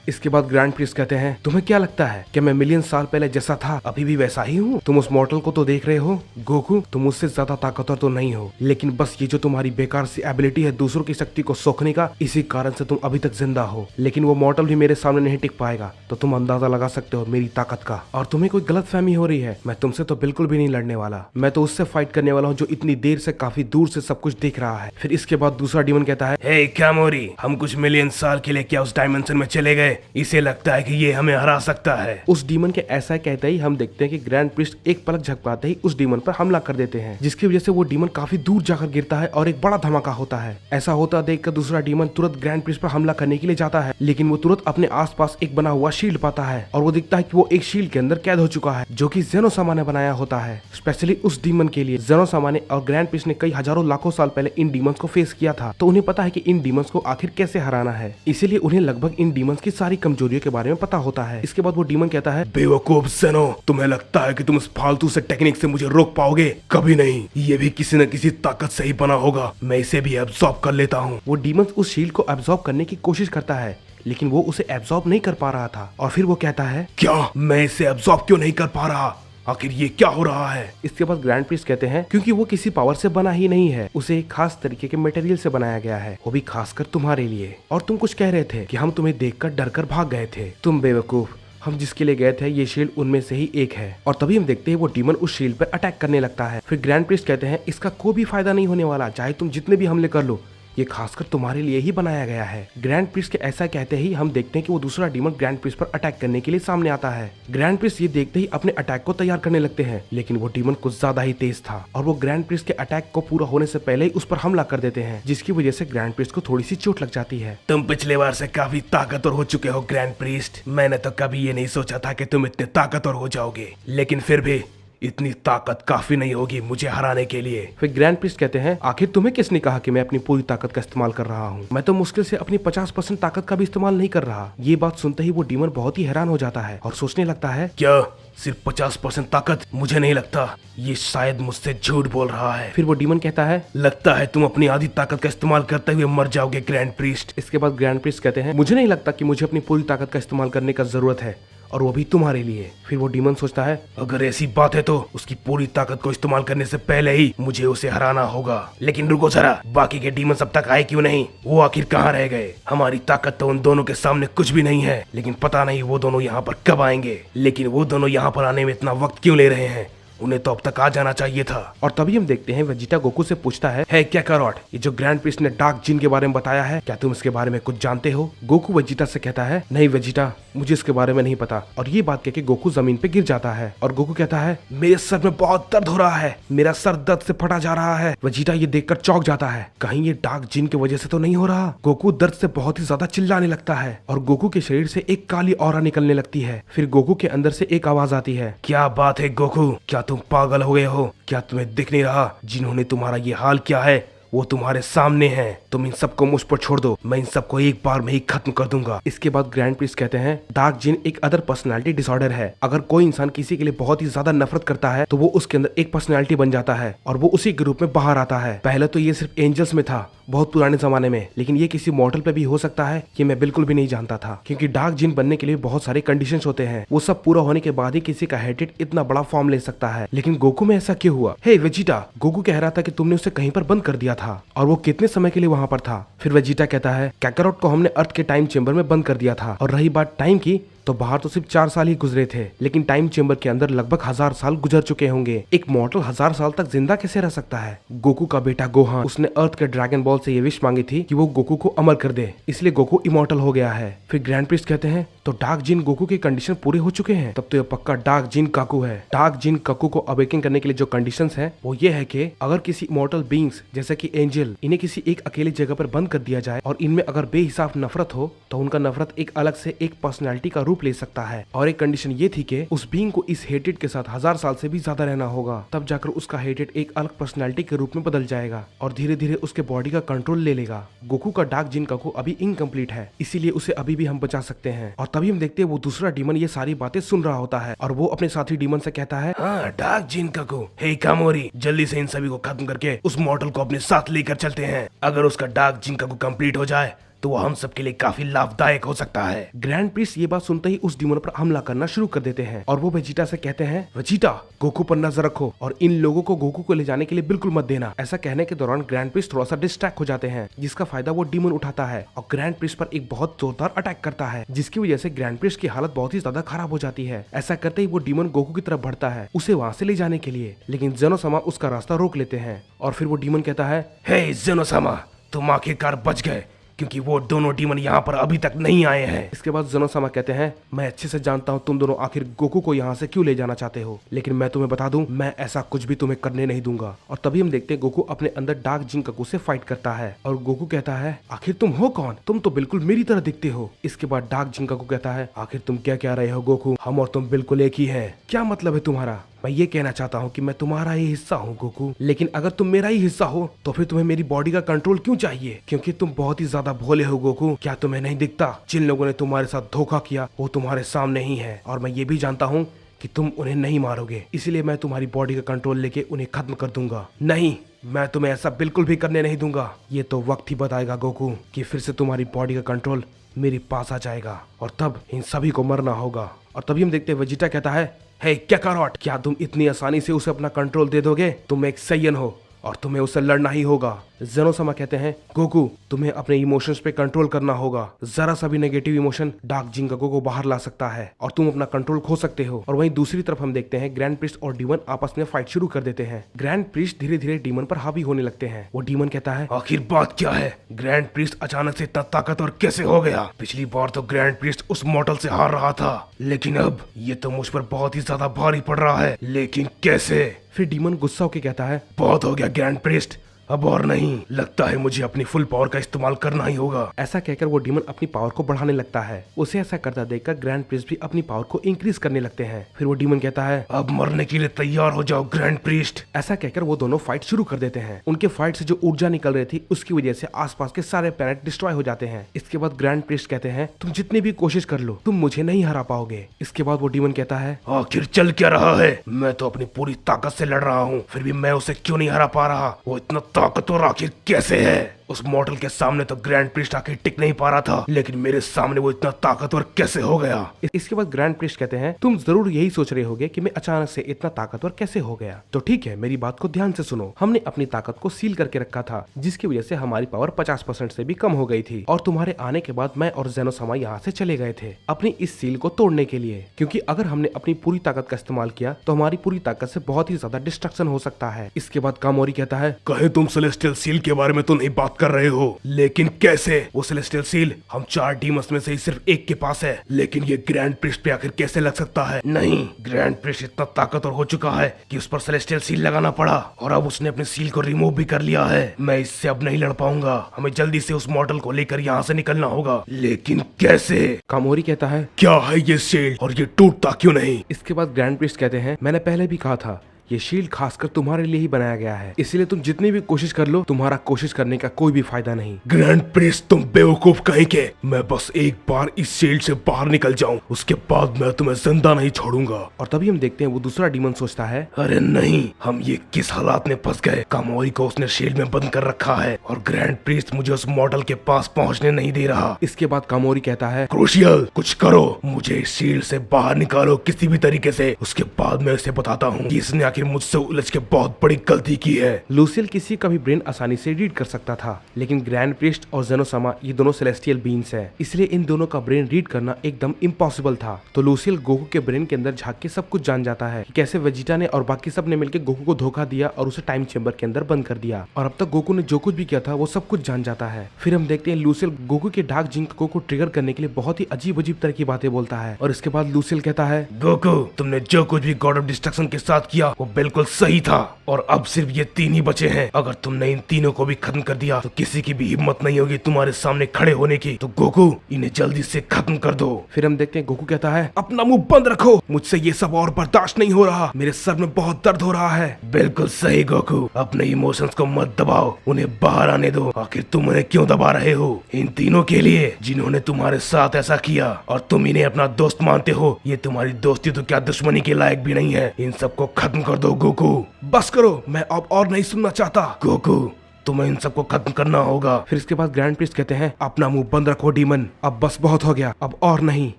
इसके बाद ग्रैंड प्रिस्ट कहते हैं तुम्हें क्या लगता है कि मैं मिलियन साल पहले जैसा था अभी भी वैसा ही हूँ? तुम उस मॉर्टल को तो देख रहे हो गोकू, तुम उससे ज्यादा ताकतवर तो नहीं हो, लेकिन बस ये जो तुम्हारी बेकार सी एबिलिटी है दूसरों की शक्ति को सोखने का, इसी कारण से तुम अभी तक जिंदा हो। लेकिन वो मॉर्टल भी मेरे सामने नहीं टिक पाएगा, तो तुम अंदाजा लगा सकते हो मेरी ताकत का। और तुम्हें कोई गलत फहमी हो रही है, मैं तुमसे तो बिल्कुल भी नहीं लड़ने वाला, मैं तो उससे फाइट करने वाला हूँ जो इतनी देर से काफी दूर से सब कुछ देख रहा है। फिर इसके बाद दूसरा डीमन कहता है हे कैमोरी, हम कुछ मिलियन साल के लिए क्या उस डायमेंशन में चले गए? इसे लगता है कि ये हमें हरा सकता है। उस डीमन के ऐसा कहते ही हम देखते हैं कि ग्रैंड प्रिस्ट एक पलक झपकाते ही उस डीमन पर हमला कर देते हैं, जिसकी वजह से वो डीमन काफी दूर जाकर गिरता है और एक बड़ा धमाका होता है। ऐसा होता देखकर दूसरा डीमन तुरंत ग्रैंड प्रिस्ट पर हमला करने के लिए जाता है, लेकिन वो तुरंत अपने आसपास एक बना हुआ शील्ड पाता है और वो दिखता है कि वो एक शील्ड के अंदर कैद हो चुका है, जो कि ज़ेनोसामा ने बनाया होता है स्पेशली उस डीमन के लिए। ज़ेनोसामा ने और ग्रैंड प्रिस्ट ने कई हजारों लाखों साल पहले इन डीमंस को फेस किया था, तो उन्हें पता है कि इन डीमंस को आखिर कैसे हराना है, इसीलिए उन्हें लगभग इन डीमंस की सारी कमजोरियों के बारे में पता होता है। इसके बाद वो डीमन कहता है बेवकूफ ज़ेनो, तुम्हें लगता है कि तुम इस फालतू से टेक्निक से मुझे रोक पाओगे? कभी नहीं, ये भी किसी न किसी ताकत से ही बना होगा, मैं इसे भी एब्जॉर्ब कर लेता हूँ। वो डीमन उस शील्ड को एब्जॉर्ब करने की कोशिश करता है, लेकिन वो उसे एब्जॉर्ब नहीं कर पा रहा था। और फिर वो कहता है क्या मैं इसे एब्जॉर्ब क्यों नहीं कर पा रहा? आखिर ये क्या हो रहा है? इसके बाद ग्रैंड प्रिस्ट कहते हैं क्योंकि वो किसी पावर से बना ही नहीं है, उसे एक खास तरीके के मटेरियल से बनाया गया है, वो भी खासकर तुम्हारे लिए। और तुम कुछ कह रहे थे कि हम तुम्हें देखकर डरकर भाग गए थे। तुम बेवकूफ, हम जिसके लिए गए थे ये शील्ड उनमें से ही एक है। और तभी हम देखते हैं वो डीमन उस शील्ड पर अटैक करने लगता है। फिर ग्रैंड प्रिस्ट कहते हैं इसका कोई भी फायदा नहीं होने वाला, चाहे तुम जितने भी हमले कर लो, ये खासकर तुम्हारे लिए ही बनाया गया है। ग्रैंड प्रिस्ट के ऐसा कहते ही हम देखते हैं कि वो दूसरा डीमन ग्रैंड प्रिस्ट पर अटैक करने के लिए सामने आता है। ग्रैंड प्रिस्ट ये देखते ही अपने अटैक को तैयार करने लगते हैं, लेकिन वो डीमन कुछ ज्यादा ही तेज था और वो ग्रैंड प्रिस्ट के अटैक को पूरा होने से पहले ही उस पर हमला कर देते हैं, जिसकी वजह से ग्रैंड प्रिस्ट को थोड़ी सी चोट लग जाती है। तुम पिछले बार से काफी ताकतवर हो चुके हो ग्रैंड प्रिस्ट, मैंने तो कभी ये नहीं सोचा था कि तुम इतने ताकतवर हो जाओगे, लेकिन फिर भी इतनी ताकत काफी नहीं होगी मुझे हराने के लिए। फिर ग्रैंड प्रिस्ट कहते हैं आखिर तुम्हें किसने कहा कि मैं अपनी पूरी ताकत का इस्तेमाल कर रहा हूँ? मैं तो मुश्किल से अपनी 50% ताकत का भी इस्तेमाल नहीं कर रहा। ये बात सुनते ही वो डीमन बहुत ही हैरान हो जाता है और सोचने लगता है क्या सिर्फ 50% ताकत? मुझे नहीं लगता, ये शायद मुझसे झूठ बोल रहा है। फिर वो डीमन कहता है लगता है तुम अपनी आधी ताकत का इस्तेमाल करते हुए मर जाओगे ग्रैंड प्रिस्ट। इसके बाद ग्रैंड प्रिस्ट कहते हैं मुझे नहीं लगता कि मुझे अपनी पूरी ताकत का इस्तेमाल करने का जरूरत है, और वो भी तुम्हारे लिए। फिर वो डीमन सोचता है अगर ऐसी बात है तो उसकी पूरी ताकत को इस्तेमाल करने से पहले ही मुझे उसे हराना होगा। लेकिन रुको जरा, बाकी के डीमन अब तक आए क्यों नहीं? वो आखिर कहाँ रह गए? हमारी ताकत तो उन दोनों के सामने कुछ भी नहीं है, लेकिन पता नहीं वो दोनों यहाँ पर कब आएंगे। लेकिन वो दोनों यहाँ पर आने में इतना वक्त क्यों ले रहे हैं? उन्हें तो अब तक आ जाना चाहिए था। और तभी हम देखते हैं वेजिटा गोकू से पूछता है हे क्या कैरोट, ये जो ग्रैंड प्रिस्ट ने डार्क जिन के बारे में बताया है, क्या तुम इसके बारे में कुछ जानते हो? गोकू वेजिटा से कहता है नहीं वेजिटा, मुझे इसके बारे में नहीं पता। और ये बात कह के गोकू जमीन पे गिर जाता है और गोकू कहता है मेरे सर में बहुत दर्द हो रहा है, मेरा सर दर्द से फटा जा रहा है। वेजिटा ये देखकर चौंक जाता है, कहीं ये डार्क जिन की वजह से तो नहीं हो रहा? गोकू दर्द से बहुत ही ज्यादा चिल्लाने लगता है और गोकू के शरीर से एक काली ऑरा निकलने लगती है। फिर गोकू के अंदर से एक आवाज आती है क्या बात है गोकू, क्या तुम पागल हो गए हो? क्या तुम्हें दिख नहीं रहा जिन्होंने तुम्हारा ये हाल किया है वो तुम्हारे सामने हैं? तुम इन सबको मुझ पर छोड़ दो, मैं इन सबको एक बार में ही खत्म कर दूंगा। इसके बाद ग्रैंड प्रिस्ट कहते हैं डार्क जिन एक अदर पर्सनालिटी डिसऑर्डर है। अगर कोई इंसान किसी के लिए बहुत ही ज्यादा नफरत करता है तो वो उसके अंदर एक पर्सनालिटी बन जाता है और वो उसी के रूप में बाहर आता है। पहले तो ये सिर्फ एंजल्स में था बहुत पुराने जमाने में, लेकिन ये किसी मॉडल पे भी हो सकता है, ये मैं बिल्कुल भी नहीं जानता था। क्योंकि डार्क जिन बनने के लिए बहुत सारे कंडीशंस होते हैं, वो सब पूरा होने के बाद ही किसी का हेडेड इतना बड़ा फॉर्म ले सकता है। लेकिन गोकू में ऐसा क्यों हुआ? हे वेजिटा, गोकू कह रहा था कि तुमने उसे कहीं पर बंद कर दिया था, और वो कितने समय के लिए वहाँ पर था? फिर वेजिटा कहता है कैकारोट को हमने अर्थ के टाइम चेंबर में बंद कर दिया था, और रही बात टाइम की तो बाहर तो सिर्फ 4 साल ही गुजरे थे, लेकिन टाइम चेंबर के अंदर लगभग 1000 साल गुजर चुके होंगे। एक मॉर्टल 1000 साल तक जिंदा कैसे रह सकता है? गोकू का बेटा गोहान, उसने अर्थ के ड्रैगन बॉल से ये विश मांगी थी कि वो गोकू को अमर कर दे, इसलिए गोकू इमॉर्टल हो गया है। फिर ग्रैंड प्रिस्ट कहते हैं तो डार्क जिन गोकू के कंडीशन पूरे हो चुके हैं, तब तो ये पक्का डार्क जिन काकू है। डार्क जिन काकू को अवेकन करने के लिए जो कंडीशंस हैं वो ये है कि अगर किसी इमॉर्टल बीइंग्स जैसे कि एंजल, इन्हें किसी एक अकेली जगह पर बंद कर दिया जाए और इनमें अगर बेहिसाब नफरत हो तो उनका नफरत एक अलग से एक पर्सनैलिटी का रूप ले सकता है। और एक कंडीशन ये थी कि उस बीइंग को इस हेटेड के साथ 1000 साल से भी ज्यादा रहना होगा, तब जाकर उसका हेटेड एक अलग पर्सनैलिटी के रूप में बदल जाएगा और धीरे धीरे उसके बॉडी का कंट्रोल ले लेगा। गोकू का डार्क जिन काकू अभी इनकम्प्लीट है, इसीलिए उसे अभी भी हम बचा सकते हैं। और तभी हम देखते हैं वो दूसरा डीमन ये सारी बातें सुन रहा होता है और वो अपने साथी डीमन से कहता है, हाँ डार्क जिन काकू, हे कामोरी, जल्दी से इन सभी को खत्म करके उस मॉडल को अपने साथ लेकर चलते हैं। अगर उसका डार्क जिन काकू कंप्लीट हो जाए तो वो हम सबके लिए काफी लाभदायक हो सकता है। ग्रैंड प्रिस्ट ये बात सुनते ही उस डीमन पर हमला करना शुरू कर देते हैं और वो वेजिटा से कहते हैं, वेजिटा गोकू पर नजर रखो और इन लोगों को गोकू को ले जाने के लिए बिल्कुल मत देना। ऐसा कहने के दौरान ग्रैंड प्रिस्ट थोड़ा सा डिस्ट्रैक्ट हो जाते हैं, जिसका फायदा वो डीमन उठाता है और ग्रैंड प्रिस्ट पर एक बहुत जोरदार अटैक करता है, जिसकी वजह से ग्रैंड प्रिस्ट की हालत बहुत ही ज्यादा खराब हो जाती है। ऐसा करते ही वो डीमन गोकू की तरफ बढ़ता है उसे वहाँ से ले जाने के लिए, लेकिन जेनोसामा उसका रास्ता रोक लेते हैं और फिर वो डीमन कहता है, हे जेनोसामा, तुम आखिरकार बच गए, क्योंकि वो दोनों डीमन यहाँ पर अभी तक नहीं आए हैं। इसके बाद जेनोसामा कहते हैं, मैं अच्छे से जानता हूँ तुम दोनों आखिर गोकू को यहाँ से क्यों ले जाना चाहते हो, लेकिन मैं तुम्हें बता दूं, मैं ऐसा कुछ भी तुम्हें करने नहीं दूंगा। और तभी हम देखते हैं गोकू अपने अंदर डार्क जिन काकू से फाइट करता है और गोकू कहता है, आखिर तुम हो कौन, तुम तो बिल्कुल मेरी तरह दिखते हो। इसके बाद डार्क जिन काकू कहता है, आखिर तुम क्या कह रहे हो गोकू, हम और तुम बिल्कुल एक ही है। क्या मतलब है तुम्हारा? मैं ये कहना चाहता हूँ कि मैं तुम्हारा ही हिस्सा हूँ गोकू, लेकिन अगर तुम मेरा ही हिस्सा हो तो फिर तुम्हें मेरी बॉडी का कंट्रोल क्यों चाहिए? क्योंकि तुम बहुत ही ज्यादा भोले हो गोकू। क्या तुम्हें नहीं दिखता जिन लोगों ने तुम्हारे साथ धोखा किया वो तुम्हारे सामने ही है, और मैं ये भी जानता हूँ कि तुम उन्हें नहीं मारोगे, इसलिए मैं तुम्हारी बॉडी का कंट्रोल लेके उन्हें खत्म कर दूंगा। नहीं, मैं तुम्हें ऐसा बिल्कुल भी करने नहीं दूंगा। ये तो वक्त ही बताएगा गोकू कि फिर से तुम्हारी बॉडी का कंट्रोल मेरे पास आ जाएगा और तब इन सभी को मरना होगा। और तभी हम देखते हैं वेजिटा कहता है, हे कैकारोट, क्या तुम इतनी आसानी से उसे अपना कंट्रोल दे दोगे? तुम एक सैयन हो और तुम्हें उससे लड़ना ही होगा। जेनोसामा कहते हैं, गोकू तुम्हें अपने इमोशंस पे कंट्रोल करना होगा। जरा सा भी नेगेटिव इमोशन डार्क जिन काकू को बाहर ला सकता है और तुम अपना कंट्रोल खो सकते हो। और वहीं दूसरी तरफ हम देखते हैं ग्रैंड प्रिस्ट और डीमन आपस में फाइट शुरू कर देते हैं। ग्रैंड प्रिस्ट धीरे धीरे डीमन पर हावी होने लगते हैं। वो डीमन कहता है, आखिर बात क्या है? ग्रैंड प्रिस्ट अचानक से इतना ताकतवर कैसे हो गया? पिछली बार तो ग्रैंड प्रिस्ट उस मॉडल से हार रहा था, लेकिन अब ये तो मुझ पर बहुत ही ज्यादा भारी पड़ रहा है, लेकिन कैसे? फिर डीमन गुस्सा होकर कहता है, बहुत हो गया ग्रैंड प्रिस्ट, अब और नहीं, लगता है मुझे अपनी फुल पावर का इस्तेमाल करना ही होगा। ऐसा कहकर वो डीमन अपनी पावर को बढ़ाने लगता है। उसे ऐसा करता देखकर ग्रैंड प्रिस्ट भी अपनी पावर को इंक्रीज करने लगते हैं। फिर वो डीमन कहता है, अब मरने के लिए तैयार हो जाओ ग्रैंड प्रिस्ट। ऐसा कहकर वो दोनों फाइट शुरू कर देते हैं। उनके फाइट से जो ऊर्जा निकल रही थी उसकी वजह से आसपास के सारे प्लैनेट डिस्ट्रॉय हो जाते हैं। इसके बाद ग्रैंड प्रिस्ट कहते हैं, तुम जितनी भी कोशिश कर लो तुम मुझे नहीं हरा पाओगे। इसके बाद वो डीमन कहता है, आखिर चल क्या रहा है? मैं तो अपनी पूरी ताकत से लड़ रहा हूँ, फिर भी मैं उसे क्यों नहीं हरा पा रहा? वो इतना ताकतवर आखिर कैसे है? उस मॉडल के सामने तो ग्रैंड प्रिस्ट आके टिक नहीं पा रहा था, लेकिन मेरे सामने वो इतना ताकतवर कैसे हो गया? इसके बाद ग्रैंड प्रिस्ट कहते हैं, तुम जरूर यही सोच रहे होगे कि मैं अचानक से इतना ताकतवर कैसे हो गया। तो ठीक है, मेरी बात को ध्यान से सुनो। हमने अपनी ताकत को सील करके रखा था, जिसकी वजह से हमारी पावर 50% से भी कम हो गई थी, और तुम्हारे आने के बाद मैं और जेनोसामा यहाँ से चले गए थे अपनी इस सील को तोड़ने के लिए, क्योंकि अगर हमने अपनी पूरी ताकत का इस्तेमाल किया तो हमारी पूरी ताकत से बहुत ही ज्यादा डिस्ट्रक्शन हो सकता है। इसके बाद कामोरी कहता है, कहे तुम सेलेस्टियल सील के बारे में तो नहीं बात कर रहे हो, लेकिन कैसे? वो सेलेस्टियल सील हम 4 डीमंस में से ही सिर्फ एक के पास है, लेकिन ये ग्रैंड प्रिस्ट पे आखिर कैसे लग सकता है? नहीं, ग्रैंड प्रिस्ट इतना ताकतवर हो चुका है कि उस पर सेलेस्टियल सील लगाना पड़ा, और अब उसने अपने सील को रिमूव भी कर लिया है। मैं इससे अब नहीं लड़ पाऊंगा, हमें जल्दी से उस मॉडल को लेकर यहाँ से निकलना होगा, लेकिन कैसे? कामोरी कहता है, क्या है ये शील्ड और ये टूटता क्यों नहीं? इसके बाद ग्रैंड प्रिस्ट कहते हैं, मैंने पहले भी कहा था ये शील्ड खासकर तुम्हारे लिए ही बनाया गया है, इसलिए तुम जितनी भी कोशिश कर लो तुम्हारा कोशिश करने का कोई भी फायदा नहीं। ग्रैंड प्रिस्ट तुम बेवकूफ कहीं के, मैं बस एक बार इस शील्ड से बाहर निकल जाऊं, उसके बाद मैं तुम्हें जिंदा नहीं छोड़ूंगा। और तभी हम देखते हैं वो दूसरा डीमन सोचता है, अरे नहीं, हम ये किस हालात में फंस गए? कामोरी को उसने शील्ड में बंद कर रखा है और ग्रैंड प्रिस्ट मुझे उस मॉडल के पास पहुंचने नहीं दे रहा। इसके बाद कामोरी कहता है, क्रूशियल, कुछ करो, मुझे इस शील्ड से बाहर निकालो किसी भी तरीके से, उसके बाद मैं इसे बताता हूँ कि इसने आखिर आखिर मुझसे उलझ के बहुत बड़ी गलती की है। लूसियल किसी का भी ब्रेन आसानी से रीड कर सकता था, लेकिन ग्रैंड प्रिस्ट और जेनोसामा ये दोनों सेलेस्टियल बीइंग्स हैं, इसलिए इन दोनों का ब्रेन रीड करना एकदम इम्पॉसिबल था। तो लूसियल गोकू के ब्रेन के अंदर झांक के सब कुछ जान जाता है कि कैसे वेजिटा ने और बाकी सब ने मिलकर गोकू को धोखा दिया और उसे टाइम चेंबर के अंदर बंद कर दिया, और अब तक गोकू ने जो कुछ भी किया था वो सब कुछ जान जाता है। फिर हम देखते हैं लूसियल गोकू के डार्क जिंक को ट्रिगर करने के लिए बहुत ही अजीब अजीब तरह की बातें बोलता है, और इसके बाद लूसियल कहता है, गोकू, तुमने जो कुछ भी गॉड ऑफ डिस्ट्रक्शन के साथ किया वो बिल्कुल सही था, और अब सिर्फ ये 3 ही बचे हैं। अगर तुमने इन तीनों को भी खत्म कर दिया तो किसी की भी हिम्मत नहीं होगी तुम्हारे सामने खड़े होने की। तो गोकू, इन्हें जल्दी से खत्म कर दो। फिर हम देखते हैं गोकू कहता है, अपना मुंह बंद रखो, मुझसे ये सब और बर्दाश्त नहीं हो रहा, मेरे सर में बहुत दर्द हो रहा है। बिल्कुल सही गोकू, अपने इमोशंस को मत दबाओ, उन्हें बाहर आने दो। आखिर तुम उन्हें क्यों दबा रहे हो? इन तीनों के लिए जिन्होंने तुम्हारे साथ ऐसा किया, और तुम इन्हें अपना दोस्त मानते हो। ये तुम्हारी दोस्ती तो क्या दुश्मनी के लायक भी नहीं है। इन सबको खत्म कर दो गोकू। बस करो, मैं अब और नहीं सुनना चाहता। गोकू, तुम्हें इन सबको खत्म करना होगा। फिर इसके बाद ग्रैंड प्रिस्ट कहते हैं, अपना मुंह बंद रखो डीमन, अब बस बहुत हो गया, अब और नहीं।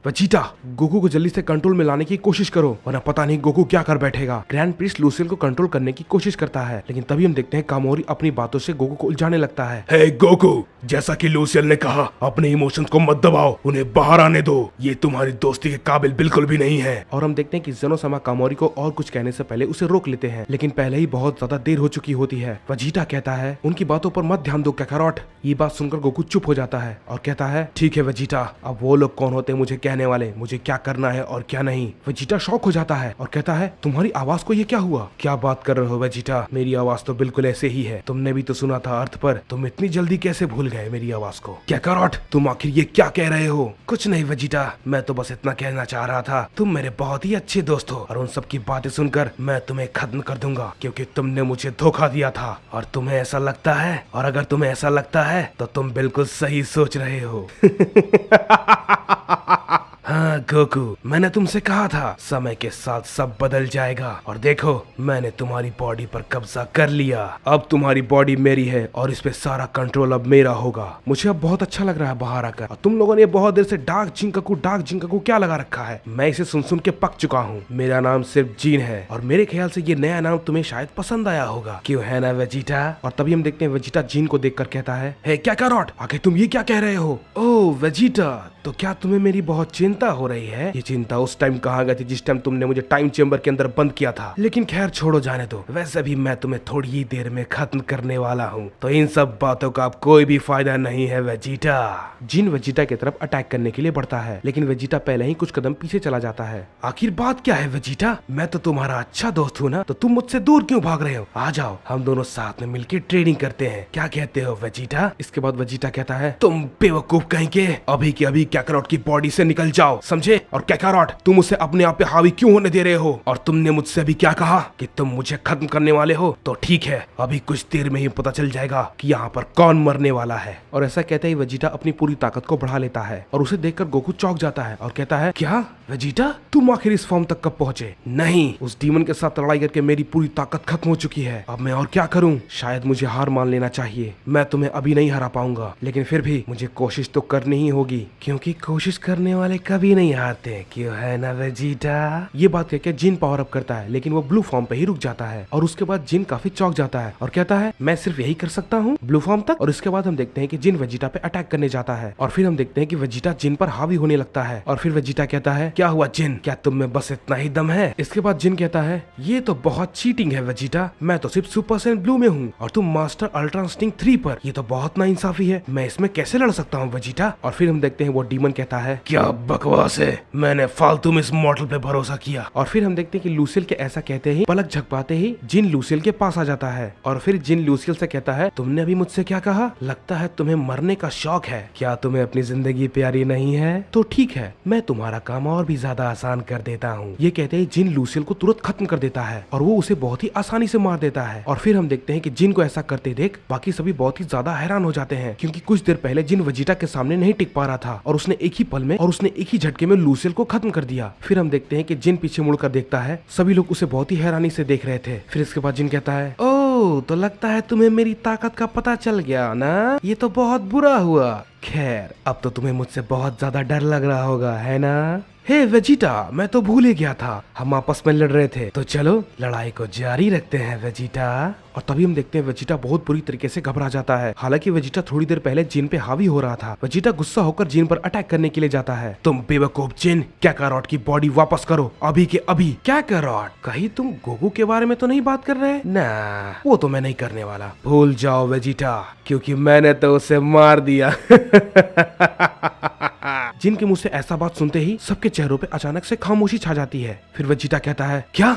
वेजिटा, गोकू को जल्दी से कंट्रोल में लाने की कोशिश करो, वरना पता नहीं गोकू क्या कर बैठेगा। ग्रैंड प्रिस्ट लूसियल को कंट्रोल करने की कोशिश करता है, लेकिन तभी हम देखते हैं कामोरी अपनी बातों से गोकू को उलझाने लगता है। हे गोकू, जैसा कि लूसियल ने कहा, अपने इमोशंस को मत दबाओ, उन्हें बाहर आने दो। ये तुम्हारी दोस्ती के काबिल बिल्कुल भी नहीं है। और हम देखते हैं कि जेनोसामा कामोरी को और कुछ कहने से पहले उसे रोक लेते हैं, लेकिन पहले ही बहुत ज्यादा देर हो चुकी होती है। वेजिटा कहता है, उनकी बातों पर मत ध्यान दो काकारोट। ये बात सुनकर गोकू चुप हो जाता है और कहता है, ठीक है वेजिटा, अब वो लोग कौन होते हैं मुझे कहने वाले, मुझे क्या करना है और क्या नहीं। वेजिटा शॉक हो जाता है और कहता है, तुम्हारी आवाज को ये क्या हुआ? क्या बात कर रहे हो वेजिटा, मेरी आवाज तो बिल्कुल ऐसे ही है, तुमने भी तो सुना था अर्थ पर, तुम इतनी जल्दी कैसे भूल गए मेरी आवाज को? काकारोट, तुम आखिर ये क्या कह रहे हो? कुछ नहीं वेजिटा, मैं तो बस इतना कहना चाह रहा था, तुम मेरे बहुत ही अच्छे दोस्त हो, और उन सब की बातें सुनकर मैं तुम्हें खत्म कर दूंगा, क्योंकि तुमने मुझे धोखा दिया था। और तुम्हें ऐसा लगता है, और अगर तुम्हें ऐसा लगता है तो तुम बिल्कुल सही सोच रहे हो। हाँ गोकू, मैंने तुमसे कहा था समय के साथ सब बदल जाएगा, और देखो मैंने तुम्हारी बॉडी पर कब्जा कर लिया। अब तुम्हारी बॉडी मेरी है और इस पे सारा कंट्रोल अब मेरा होगा। मुझे अब बहुत अच्छा लग रहा है बाहर आकर, और तुम लोगों ने बहुत देर से डार्क जिंकाकू क्या लगा रखा है? मैं इसे सुन के पक चुका हूँ। मेरा नाम सिर्फ जीन है, और मेरे ख्याल से ये नया नाम तुम्हें शायद पसंद आया होगा, क्यों है ना वेजिटा? और तभी हम देखते हैं वेजिटा जीन को देखकर कहता है, हे काकारोट, आखिर तुम ये क्या कह रहे हो? ओह वेजिटा, तो क्या तुम्हें मेरी बहुत चिंता हो रही है? ये चिंता उस टाइम कहाँ गई थी जिस टाइम तुमने मुझे टाइम चेंबर के अंदर बंद किया था? लेकिन खैर छोड़ो, जाने दो, वैसे भी मैं तुम्हें थोड़ी ही देर में खत्म करने वाला हूँ, तो इन सब बातों का अब कोई भी फायदा नहीं है वेजिटा। जिन वेजिटा की तरफ अटैक करने के लिए बढ़ता है, लेकिन वेजिटा पहले ही कुछ कदम पीछे चला जाता है। आखिर बात क्या है वेजिटा? मैं तो तुम्हारा अच्छा दोस्त हूँ ना, तो तुम मुझसे दूर क्यों भाग रहे हो? आ जाओ, हम दोनों साथ में मिलकर ट्रेनिंग करते हैं, क्या कहते हो वेजिटा? इसके बाद वेजिटा कहता है, तुम बेवकूफ कहीं के, अभी के अभी काकारोट की बॉडी से निकल जाओ, समझे? और काकारोट, तुम उसे अपने आप पे हावी क्यों होने दे रहे हो? और तुमने मुझसे अभी क्या कहा कि तुम मुझे खत्म करने वाले हो? तो ठीक है, अभी कुछ देर में ही पता चल जाएगा कि यहाँ पर कौन मरने वाला है। और ऐसा कहते ही वेजिटा अपनी पूरी ताकत को बढ़ा लेता है, और उसे देखकर गोकू चौंक जाता है और कहता है, क्या वेजिटा, तुम आखिर इस फॉर्म तक कब पहुंचे? नहीं, उस डीमन के साथ लड़ाई करके मेरी पूरी ताकत खत्म हो चुकी है, अब मैं और क्या करूं? शायद मुझे हार मान लेना चाहिए, मैं तुम्हें अभी नहीं हरा पाऊंगा, लेकिन फिर भी मुझे कोशिश तो करनी ही होगी, क्योंकि कोशिश करने वाले कभी नहीं हारते, क्यों है ना वेजिटा? ये बात कहकर जिन पावर अप करता है, लेकिन वो ब्लू फॉर्म पे ही रुक जाता है, और उसके बाद जिन काफी चौंक जाता है और कहता है, मैं सिर्फ यही कर सकता हूँ, ब्लू फॉर्म तक। और इसके बाद हम देखते हैं कि जिन वेजिटा पे अटैक करने जाता है, और फिर हम देखते हैं कि वेजिटा जिन पर हावी होने लगता है, और फिर वेजिटा कहता है, क्या हुआ जिन, क्या तुम में बस इतना ही दम है? इसके बाद जिन कहता है, ये तो बहुत चीटिंग है वेजिटा, मैं तो सिर्फ सुपर सैन ब्लू में हूँ और तुम मास्टर अल्ट्रा इंस्टिंक्ट 3 पर, ये तो बहुत नाइंसाफी है, मैं इसमें कैसे लड़ सकता हूँ वेजिटा? और फिर हम देखते हैं वो डीमन कहता है, क्या बकवास है, मैंने फालतू में इस मॉडल पे भरोसा किया। और फिर हम देखते हैं कि लूसियल के ऐसा कहते ही पलक झपकाते ही जिन लूसियल के पास आ जाता है, और फिर जिन लूसियल से कहता है, तुमने अभी मुझसे क्या कहा? लगता है तुम्हें मरने का शौक है, क्या तुम्हें अपनी जिंदगी प्यारी नहीं है? तो ठीक है, मैं तुम्हारा काम और भी ज्यादा आसान कर देता हूँ। ये कहते ही जिन लूसियल को तुरंत खत्म कर देता है, और वो उसे बहुत ही आसानी से मार देता है। और फिर हम देखते हैं कि जिन को ऐसा करते देख बाकी सभी बहुत ही ज्यादा हैरान हो जाते हैं, क्योंकि कुछ देर पहले जिन वेजिटा के सामने नहीं टिक पा रहा था, और उसने एक ही पल में और उसने एक ही झटके में लूसियल को खत्म कर दिया। फिर हम देखते हैं कि जिन पीछे मुड़कर देखता है, सभी लोग उसे बहुत ही हैरानी से देख रहे थे। फिर इसके बाद जिन कहता है, ओह, तो लगता है तुम्हें मेरी ताकत का पता चल गया ना, ये तो बहुत बुरा हुआ। खैर, अब तो तुम्हें मुझसे बहुत ज्यादा डर लग रहा होगा, है ना? हे वेजिटा, मैं तो भूल ही गया था, हम आपस में लड़ रहे थे, तो चलो लड़ाई को जारी रखते हैं वेजिटा। और तभी हम देखते हैं वेजिटा बहुत बुरी तरीके से घबरा जाता है। हालांकि वेजिटा थोड़ी देर पहले जिन पे हावी हो रहा था। वेजिटा गुस्सा होकर जिन पर अटैक करने के लिए जाता है। तुम बेवकूफ जिन, काकारोट की बॉडी वापस करो अभी के अभी। काकारोट, कहीं तुम गोकू के बारे में तो नहीं बात कर रहे? ना, वो तो मैं नहीं करने वाला। भूल जाओ वेजिटा, क्योंकि मैंने तो उसे मार दिया। जिन के मुंह से ऐसा बात सुनते ही सबके चेहरों पे अचानक से खामोशी छा जाती है। फिर वेजिटा कहता है, क्या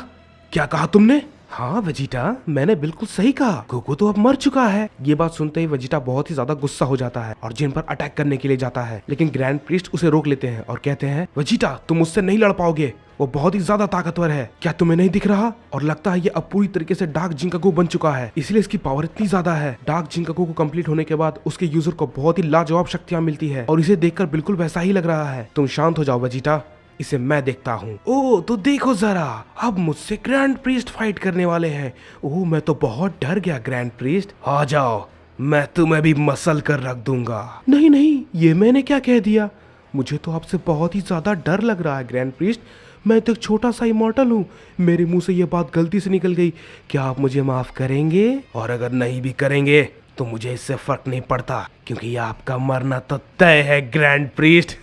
क्या कहा तुमने? हाँ वेजिटा, मैंने बिल्कुल सही कहा, गोकू तो अब मर चुका है। ये बात सुनते ही वेजिटा बहुत ही ज्यादा गुस्सा हो जाता है और जिन पर अटैक करने के लिए जाता है, लेकिन ग्रैंड प्रीस्ट उसे रोक लेते हैं और कहते हैं, वेजिटा तुम उससे नहीं लड़ पाओगे, वो बहुत ही ज्यादा ताकतवर है। क्या तुम्हें नहीं दिख रहा? और लगता है ये अब पूरी तरीके से डार्क जिंकागो बन चुका है, इसलिए इसकी पावर इतनी ज्यादा है। डार्क जिंकागो को कंप्लीट होने के बाद उसके यूजर को बहुत ही लाजवाब शक्तियां मिलती है और इसे देखकर बिल्कुल वैसा ही लग रहा है। तुम शांत हो जाओ वेजिटा, इसे मैं देखता हूँ। ओह तो देखो जरा, अब मुझसे ग्रैंड प्रीस्ट फाइट करने वाले हैं। ओह मैं तो बहुत डर गया ग्रैंड प्रीस्ट। आ जाओ, मैं तुम्हें भी मसल कर रख दूंगा। नहीं नहीं, ये मैंने क्या कह दिया? मुझे तो आपसे बहुत ही ज्यादा डर लग रहा है ग्रैंड प्रीस्ट। मैं तो एक छोटा सा इमॉर्टल हूँ, मेरे मुंह से ये बात गलती से निकल गई। क्या आप मुझे माफ करेंगे? और अगर नहीं भी करेंगे तो मुझे इससे फर्क नहीं पड़ता, क्योंकि आपका मरना तो तय है ग्रैंड प्रीस्ट।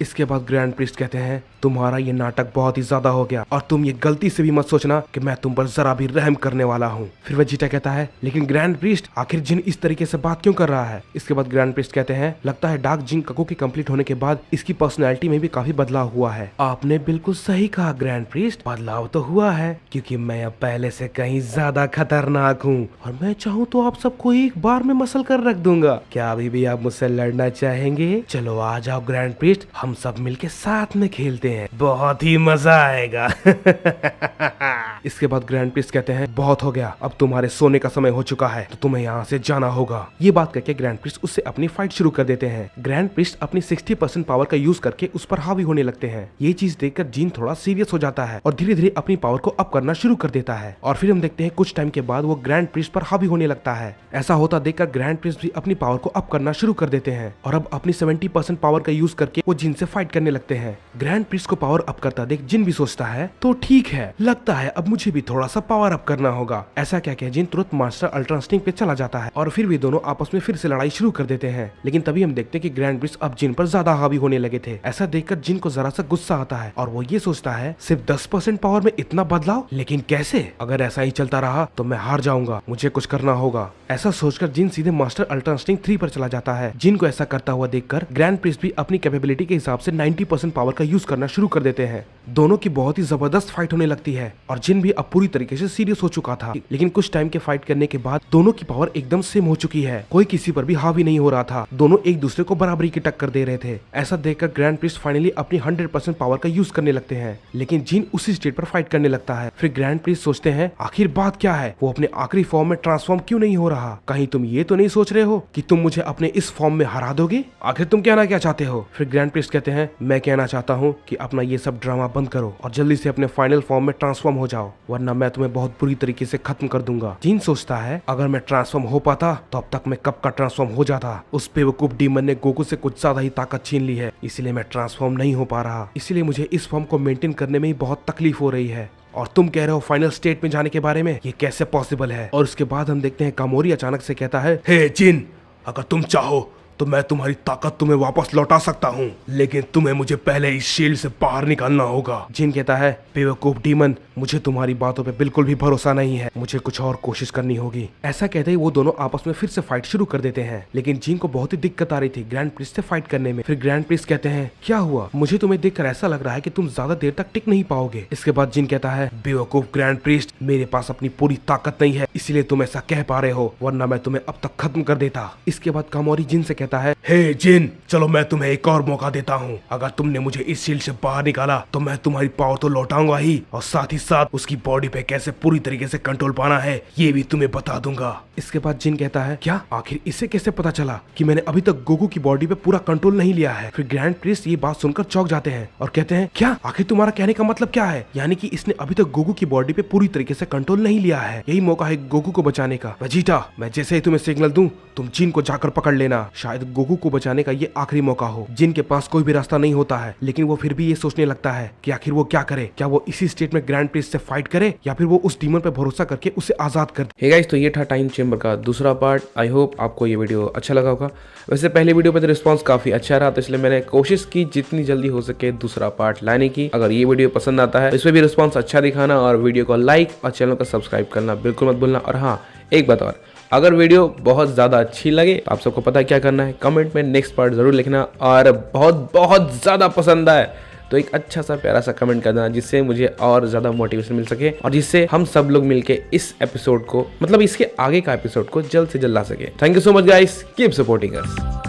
इसके बाद ग्रैंड प्रीस्ट कहते हैं, तुम्हारा ये नाटक बहुत ही ज्यादा हो गया और तुम ये गलती से भी मत सोचना कि मैं तुम पर जरा भी रहम करने वाला हूँ। फिर वेजिटा कहता है, लेकिन ग्रैंड प्रीस्ट आखिर जिन इस तरीके से बात क्यों कर रहा है? इसके बाद ग्रैंड प्रीस्ट कहते हैं, लगता है डार्क जिंकागो के कंप्लीट होने के बाद इसकी पर्सनैलिटी में भी काफी बदलाव हुआ है। आपने बिल्कुल सही कहा ग्रैंड प्रीस्ट, बदलाव तो हुआ है, क्योंकि मैं अब पहले से कहीं ज्यादा खतरनाक हूँ और मैं चाहूँ तो आप सबको एक बार में मसल कर रख दूंगा। क्या अभी भी आप मुझसे लड़ना चाहेंगे? चलो आ जाओ ग्रैंड प्रीस्ट, हम सब मिलके साथ में खेलते हैं, बहुत ही मजा आएगा। इसके बाद ग्रैंड प्रीस्ट कहते हैं, बहुत हो गया, अब तुम्हारे सोने का समय हो चुका है, तो तुम्हें यहाँ से जाना होगा। ये बात करके ग्रैंड प्रीस्ट उससे अपनी फाइट शुरू कर देते हैं। ग्रैंड प्रीस्ट अपनी 60% पावर का यूज करके उस पर हावी होने लगते हैं। ये चीज देखकर जिन थोड़ा सीरियस हो जाता है और धीरे धीरे अपनी पावर को अप करना शुरू कर देता है। और फिर हम देखते हैं कुछ टाइम के बाद वो ग्रैंड प्रीस्ट पर हावी होने लगता है। ऐसा होता देखकर ग्रैंड प्रीस्ट भी अपनी पावर को अप करना शुरू कर देते हैं और अब अपनी 70% पावर का यूज करके वो जिन से फाइट करने लगते हैं। ग्रैंड प्रीस्ट को पावर अप करता देख जिन भी सोचता है, तो ठीक है, लगता है अब मुझे भी थोड़ा सा पावर अप करना होगा। ऐसा क्या कह जिन तुरंत मास्टर अल्ट्रा इंस्टिंक्ट पे चला जाता है और फिर भी दोनों आपस में फिर से लड़ाई शुरू कर देते हैं। लेकिन तभी हम देखते हैं कि ग्रैंड प्रीस्ट अब जिन पर ज्यादा हावी होने लगे थे। ऐसा देखकर जिन को जरा सा गुस्सा आता है और वो ये सोचता है, सिर्फ 10% पावर में इतना बदलाव, लेकिन कैसे? अगर ऐसा ही चलता रहा तो मैं हार जाऊंगा, मुझे कुछ करना होगा। ऐसा सोचकर जिन सीधे मास्टर अल्ट्रा इंस्टिंक्ट 3 पर चला जाता है। जिन को ऐसा करता हुआ देखकर ग्रैंड प्रीस्ट भी अपनी कैपेबिलिटी के हिसाब से 90% पावर का यूज करना शुरू कर देते हैं। दोनों की बहुत ही जबरदस्त फाइट होने लगती है और जिन भी अब पूरी तरीके से सीरियस हो चुका था। लेकिन कुछ टाइम के फाइट करने के बाद दोनों की पावर एकदम सेम हो चुकी है, कोई किसी पर भी हावी नहीं हो रहा था। दोनों एक दूसरे को बराबरी की टक्कर दे रहे थे। ऐसा देखकर ग्रैंड प्रीस्ट फाइनली अपनी 100% पावर का यूज करने लगते हैं, लेकिन जिन उसी स्टेट पर फाइट करने लगता है। फिर ग्रैंड प्रीस्ट सोचते हैं, आखिर बात क्या है, वो अपने आखिरी फॉर्म में ट्रांसफॉर्म क्यों नहीं हो रहा? कहीं तुम ये तो नहीं सोच रहे हो कि तुम मुझे अपने इस फॉर्म में हरा दोगे? आखिर तुम कहना क्या चाहते हो? फिर ग्रैंड प्रीस्ट कहते हैं, मैं कहना चाहता हूँ कि अपना ये सब ड्रामा बंद करो और जल्दी से अपने फाइनल फॉर्म में ट्रांसफॉर्म हो जाओ, वरना मैं तुम्हें बहुत बुरी तरीके से खत्म कर दूंगा। जिन सोचता है, अगर मैं ट्रांसफॉर्म हो पाता तो अब तक मैं कब का ट्रांसफॉर्म हो जाता। उस बेवकूफ डीमन ने गोकू से कुछ ज्यादा ही ताकत छीन ली है, इसलिए मैं ट्रांसफॉर्म नहीं हो पा रहा। इसलिए मुझे इस फॉर्म को मेंटेन करने में ही बहुत तकलीफ हो रही है। और तुम कह रहे हो फाइनल स्टेट में जाने के बारे में, ये कैसे पॉसिबल है? और उसके बाद हम देखते हैं कामोरी अचानक से कहता है, हे जिन, अगर तुम चाहो तो मैं तुम्हारी ताकत तुम्हें वापस लौटा सकता हूँ, लेकिन तुम्हें मुझे पहले इस शील्ड से बाहर निकालना होगा। जिन कहता है, बेवकूफ डीमन, मुझे तुम्हारी बातों पे बिल्कुल भी भरोसा नहीं है, मुझे कुछ और कोशिश करनी होगी। ऐसा कहते ही वो दोनों आपस में फिर से फाइट शुरू कर देते हैं। लेकिन जिन को बहुत ही दिक्कत आ रही थी ग्रैंड प्रीस्ट से फाइट करने में। फिर ग्रैंड प्रीस्ट कहते हैं, क्या हुआ? मुझे तुम्हें देखकर ऐसा लग रहा है कि तुम ज्यादा देर तक टिक नहीं पाओगे। इसके बाद जिन कहता है, बेवकूफ ग्रैंड प्रीस्ट, मेरे पास अपनी पूरी ताकत नहीं है, इसलिए तुम ऐसा कह पा रहे हो, वरना मैं तुम्हें अब तक खत्म कर देता। इसके बाद कामोरी जिन से कहता है, हे जिन, चलो मैं तुम्हें एक और मौका देता हूँ। अगर तुमने मुझे इस शील्ड से बाहर निकाला तो मैं तुम्हारी पावर तो लौटाऊंगा ही, और साथ ही साथ उसकी बॉडी पे कैसे पूरी तरीके से कंट्रोल पाना है ये भी तुम्हें बता दूंगा। इसके बाद जिन कहता है, क्या? आखिर इसे कैसे पता चला कि मैंने अभी तक गोकू की बॉडी पे पूरा कंट्रोल नहीं लिया है? फिर ग्रैंड प्रीस्ट ये बात सुनकर चौंक जाते हैं और कहते हैं, क्या? आखिर तुम्हारा कहने का मतलब क्या है? यानी कि इसने अभी तक गोकू की बॉडी पे पूरी तरीके से कंट्रोल नहीं लिया है, यही मौका है गोकू को बचाने का। वेजिटा, मैं जैसे ही तुम्हें सिग्नल दूं तुम जिन को जाकर पकड़ लेना। शायद शायद गोकू को बचाने का ये आखिरी मौका हो। जिन के पास कोई भी रास्ता नहीं होता है, लेकिन वो फिर भी ये सोचने लगता है कि आखिर वो क्या करे। क्या वो इसी स्टेट में ग्रैंड प्रिंस से फाइट करे या फिर वो उस डीमन पे भरोसा करके उसे आजाद कर दे। हे गाइस, तो ये था टाइम चेंबर का दूसरा पार्ट। आई होप आपको ये वीडियो अच्छा लगा होगा। वैसे पहले वीडियो पे तो रिस्पांस काफी अच्छा रहा, तो इसलिए मैंने कोशिश की जितनी जल्दी हो सके दूसरा पार्ट लाने की। अगर ये वीडियो पसंद आता है तो इसमें भी रिस्पांस अच्छा दिखाना और वीडियो को लाइक और चैनल को सब्सक्राइब करना बिल्कुल मत भूलना। और हाँ, एक बात और, अगर वीडियो बहुत ज़्यादा अच्छी लगे तो आप सबको पता है क्या करना है, कमेंट में नेक्स्ट पार्ट ज़रूर लिखना। और बहुत ज़्यादा पसंद आए तो एक अच्छा सा प्यारा सा कमेंट करना, जिससे मुझे और ज़्यादा मोटिवेशन मिल सके और जिससे हम सब लोग मिलके इस एपिसोड को, मतलब इसके आगे का एपिसोड को जल्द से जल्द ला सके। Thank you so much guys, keep supporting us.